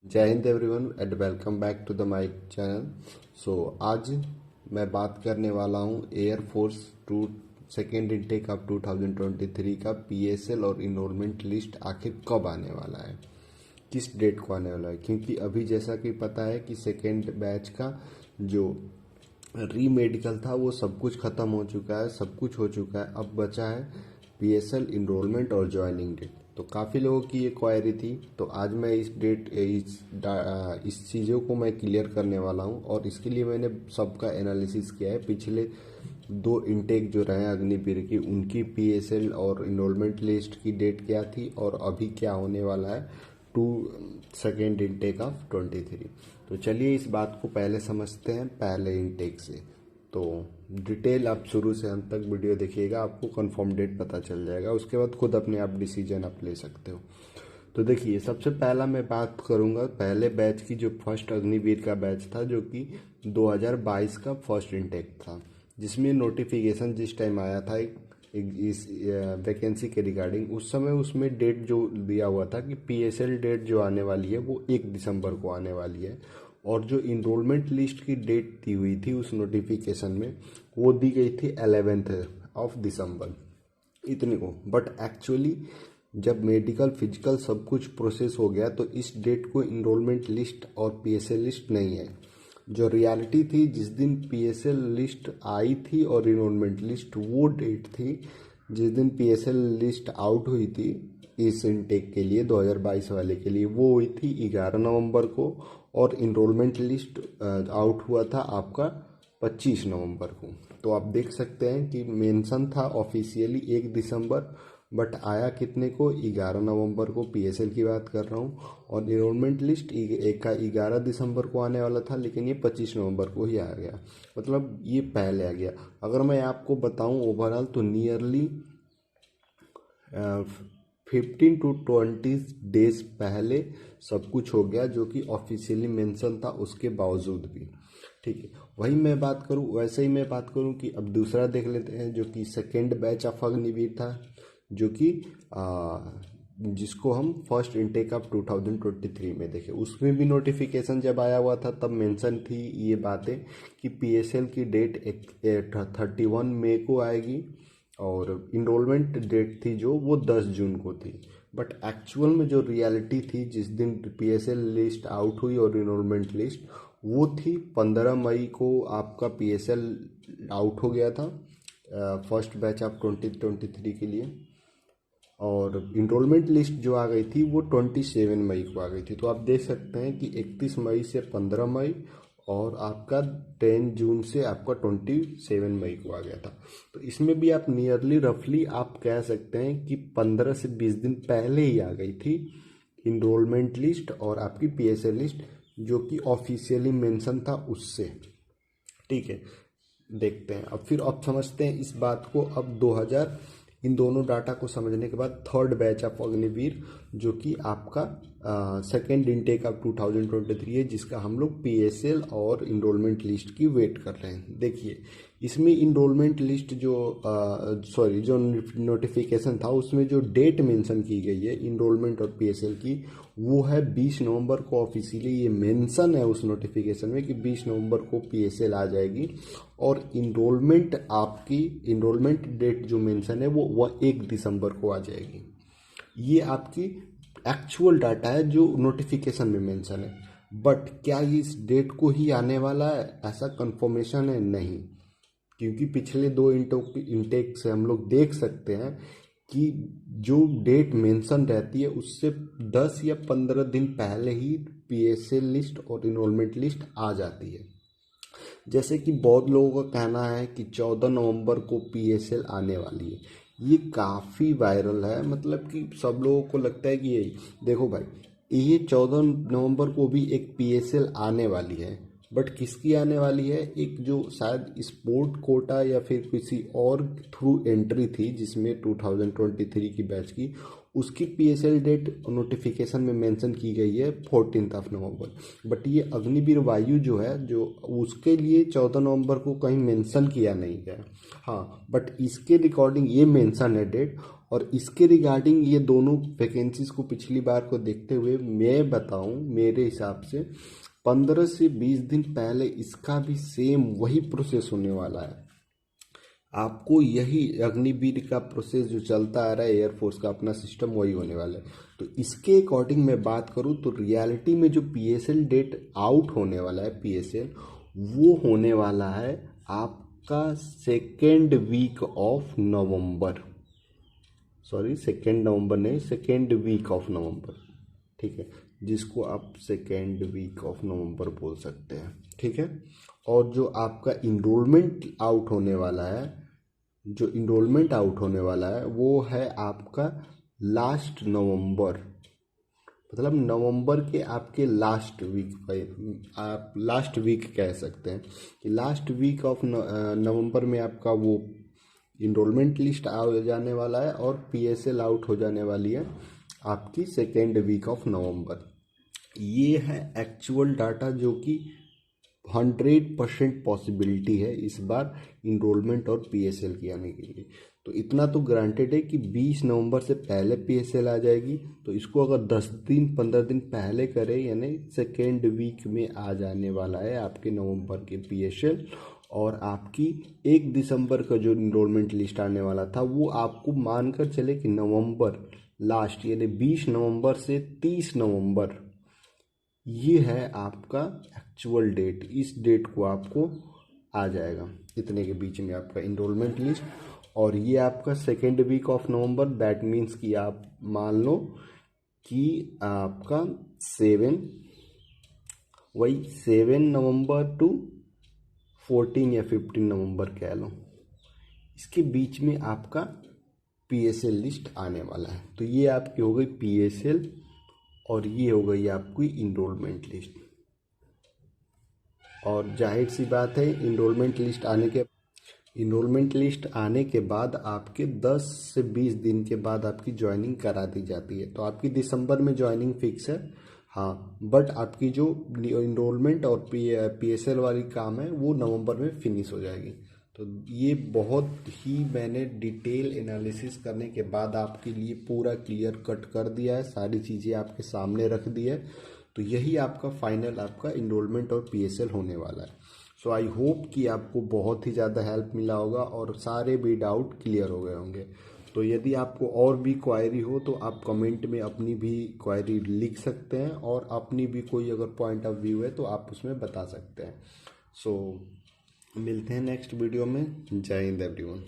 जय हिंद everyone and welcome back to the my channel. आज मैं बात करने वाला हूं air force two second intake of 2023 का पीएसएल और इनरोलमेंट लिस्ट आखिर कब आने वाला है, किस डेट को आने वाला है। क्योंकि अभी जैसा कि पता है कि सेकेंड बैच का जो री मेडिकल था वो सब कुछ ख़त्म हो चुका है, सब कुछ हो चुका है। अब बचा है पीएसएल इनरोलमेंट और ज्वाइनिंग डेट। तो काफ़ी लोगों की ये क्वायरी थी, तो आज मैं इस चीज़ों को मैं क्लियर करने वाला हूँ। और इसके लिए मैंने सबका एनालिसिस किया है। पिछले दो इनटेक जो रहे अग्निवीर की, उनकी पीएसएल और इनरोलमेंट लिस्ट की डेट क्या थी और अभी क्या होने वाला है टू सेकेंड इनटेक ऑफ 23। तो चलिए इस बात को पहले समझते हैं पहले इनटेक से। तो डिटेल आप शुरू से अंत तक वीडियो देखिएगा, आपको कंफर्म डेट पता चल जाएगा। उसके बाद खुद अपने आप डिसीजन आप ले सकते हो। तो देखिए, सबसे पहला मैं बात करूंगा पहले बैच की, जो फर्स्ट अग्निवीर का बैच था, जो कि 2022 का फर्स्ट इनटेक था, जिसमें नोटिफिकेशन जिस टाइम आया था इस वैकेंसी के रिगार्डिंग, उस समय उसमें डेट जो दिया हुआ था कि पीएसएल डेट जो आने वाली है वो 1 दिसंबर को आने वाली है। और जो इनरोलमेंट लिस्ट की डेट दी हुई थी उस नोटिफिकेशन में, वो दी गई थी 11 ऑफ दिसंबर, इतने को। बट एक्चुअली जब मेडिकल फिजिकल सब कुछ प्रोसेस हो गया तो इस डेट को इनरोलमेंट लिस्ट और पीएसएल लिस्ट नहीं है। जो रियलिटी थी, जिस दिन पीएसएल लिस्ट आई थी और इनरोलमेंट लिस्ट, वो डेट थी जिस दिन पीएसएल लिस्ट आउट हुई थी इस इनटेक के लिए 2022 वाले के लिए, वो हुई थी 11 नवंबर को। और इनरोलमेंट लिस्ट आउट हुआ था आपका 25 नवंबर को। तो आप देख सकते हैं कि मेंशन था ऑफिशियली 1 दिसंबर, बट आया कितने को, 11 नवंबर को। पीएसएल की बात कर रहा हूँ। और इनरोलमेंट लिस्ट एक का 11 दिसंबर को आने वाला था, लेकिन ये 25 नवंबर को ही आ गया, मतलब ये पहले आ गया। अगर मैं आपको बताऊं ओवरऑल, तो नियरली 15 टू 20 डेज पहले सब कुछ हो गया, जो कि ऑफिशियली मेंशन था उसके बावजूद भी। ठीक है, वही मैं बात करूं, वैसे ही मैं बात करूं कि अब दूसरा देख लेते हैं, जो कि सेकेंड बैच ऑफ अग्निवीर था, जो कि जिसको हम फर्स्ट इनटेक ऑफ 2023 में देखे। उसमें भी नोटिफिकेशन जब आया हुआ था तब मेंशन थी ये बातें कि पीएसएल की डेट 31 मई को आएगी और इनरोलमेंट डेट थी जो वो 10 जून को थी। बट एक्चुअल में जो रियलिटी थी, जिस दिन पीएसएल लिस्ट आउट हुई और इनरोलमेंट लिस्ट, वो थी 15 मई को आपका पीएसएल आउट हो गया था फर्स्ट बैच ऑफ 2023 के लिए। और इनरोलमेंट लिस्ट जो आ गई थी वो 27 मई को आ गई थी। तो आप देख सकते हैं कि 31 मई से 15 मई और आपका 10 जून से आपका 27 मई को आ गया था। तो इसमें भी आप नियरली रफली आप कह सकते हैं कि 15 से 20 दिन पहले ही आ गई थी इनरोलमेंट लिस्ट और आपकी पीएसएल लिस्ट, जो कि ऑफिशियली मेंशन था उससे। ठीक है, देखते हैं अब, फिर अब समझते हैं इस बात को। अब 2000 इन दोनों डाटा को समझने के बाद थर्ड बैच ऑफ अग्निवीर, जो कि आपका सेकेंड इनटेक ऑफ 2023 है, जिसका हम लोग पीएसएल और इनरोलमेंट लिस्ट की वेट कर रहे हैं। देखिए, इसमें इनरोलमेंट लिस्ट जो जो नोटिफिकेशन था, उसमें जो डेट मेंशन की गई है इनरोलमेंट और पीएसएल की, वो है 20 नवंबर को। ऑफिशियली ये मेंशन है उस नोटिफिकेशन में कि 20 नवंबर को पीएसएल आ जाएगी। और इनरोलमेंट, आपकी इनरोलमेंट डेट जो मेंशन है वो 1 दिसंबर को आ जाएगी। ये आपकी एक्चुअल डाटा है जो नोटिफिकेशन में मेंशन है। बट क्या इस डेट को ही आने वाला है, ऐसा कंफर्मेशन है? नहीं, क्योंकि पिछले दो इनटेक से हम लोग देख सकते हैं कि जो डेट मेंशन रहती है उससे 10 या 15 दिन पहले ही पीएसएल लिस्ट और इनरोलमेंट लिस्ट आ जाती है। जैसे कि बहुत लोगों का कहना है कि 14 नवंबर को पीएसएल आने वाली है। ये काफ़ी वायरल है, मतलब कि सब लोगों को लगता है कि ये देखो भाई, ये 14 नवंबर को भी एक पीएसएल आने वाली है। बट किसकी आने वाली है? एक जो शायद स्पोर्ट कोटा या फिर किसी और थ्रू एंट्री थी, जिसमें 2023 की बैच की, उसकी पीएसएल डेट नोटिफिकेशन में मेंशन की गई है 14 नवंबर। बट ये अग्निवीर वायु जो है, जो उसके लिए 14 नवंबर को कहीं मेंशन किया नहीं गया। हाँ, बट इसके रिकॉर्डिंग ये मेंशन है डेट। और इसके रिगार्डिंग ये दोनों वैकेंसीज को पिछली बार को देखते हुए मैं बताऊं, मेरे हिसाब से 15 से 20 दिन पहले इसका भी सेम वही प्रोसेस होने वाला है। आपको यही अग्निवीर का प्रोसेस जो चलता आ रहा है एयरफोर्स का अपना सिस्टम वही होने वाला है। तो इसके अकॉर्डिंग मैं बात करूं तो रियलिटी में जो पीएसएल डेट आउट होने वाला है, पीएसएल वो होने वाला है आपका second week of November, sorry second November नहीं, सेकेंड वीक ऑफ नवंबर, ठीक है, जिसको आप सेकेंड वीक ऑफ नवंबर बोल सकते हैं, ठीक है। और जो आपका इनरोलमेंट आउट होने वाला है, जो इनरोलमेंट आउट होने वाला है वो है आपका लास्ट नवंबर, मतलब नवंबर के आपके लास्ट वीक, आप लास्ट वीक कह सकते हैं कि लास्ट वीक ऑफ नवंबर में आपका वो इनरोलमेंट लिस्ट आ जाने वाला है और पीएसएल आउट हो जाने वाली है आपकी सेकेंड वीक ऑफ नवंबर। ये है एक्चुअल डाटा जो कि 100% पॉसिबिलिटी है इस बार इनरोलमेंट और पीएसएल की आने के लिए। तो इतना तो ग्रांटेड है कि 20 नवंबर से पहले पीएसएल आ जाएगी, तो इसको अगर 10 दिन 15 दिन पहले करें यानी सेकेंड वीक में आ जाने वाला है आपके नवंबर के पीएसएल। और आपकी 1 दिसंबर का जो इनरोलमेंट लिस्ट आने वाला था वो आपको मानकर चले कि नवंबर लास्ट यानी 20 नवंबर से 30 नवंबर ये है आपका एक्चुअल डेट। इस डेट को आपको आ जाएगा, इतने के बीच में आपका इनरोलमेंट लिस्ट। और ये आपका second week of November, that means कि आप मान लो कि आपका 7 नवंबर टू 14 या 15 नवंबर कह लो, इसके बीच में आपका पीएसएल लिस्ट आने वाला है। तो ये आपकी हो गई पीएसएल और ये हो गई आपकी इनरोलमेंट लिस्ट। और जाहिर सी बात है इनरोलमेंट लिस्ट आने के बाद आपके 10 से 20 दिन के बाद आपकी ज्वाइनिंग करा दी जाती है। तो आपकी दिसंबर में ज्वाइनिंग फिक्स है, हाँ, बट आपकी जो इनरोलमेंट और पीएसएल वाली काम है वो नवंबर में फिनिश हो जाएगी। तो ये बहुत ही मैंने डिटेल एनालिसिस करने के बाद आपके लिए पूरा क्लियर कट कर दिया है, सारी चीज़ें आपके सामने रख दी है। तो यही आपका फाइनल आपका इनरोलमेंट और पीएसएल होने वाला है। सो आई होप कि आपको बहुत ही ज़्यादा हेल्प मिला होगा और सारे भी डाउट क्लियर हो गए होंगे। तो यदि आपको और भी क्वायरी हो तो आप कमेंट में अपनी भी क्वायरी लिख सकते हैं और अपनी भी कोई अगर पॉइंट ऑफ व्यू है तो आप उसमें बता सकते हैं। सो मिलते हैं नेक्स्ट वीडियो में। जय हिंद एवरीवन।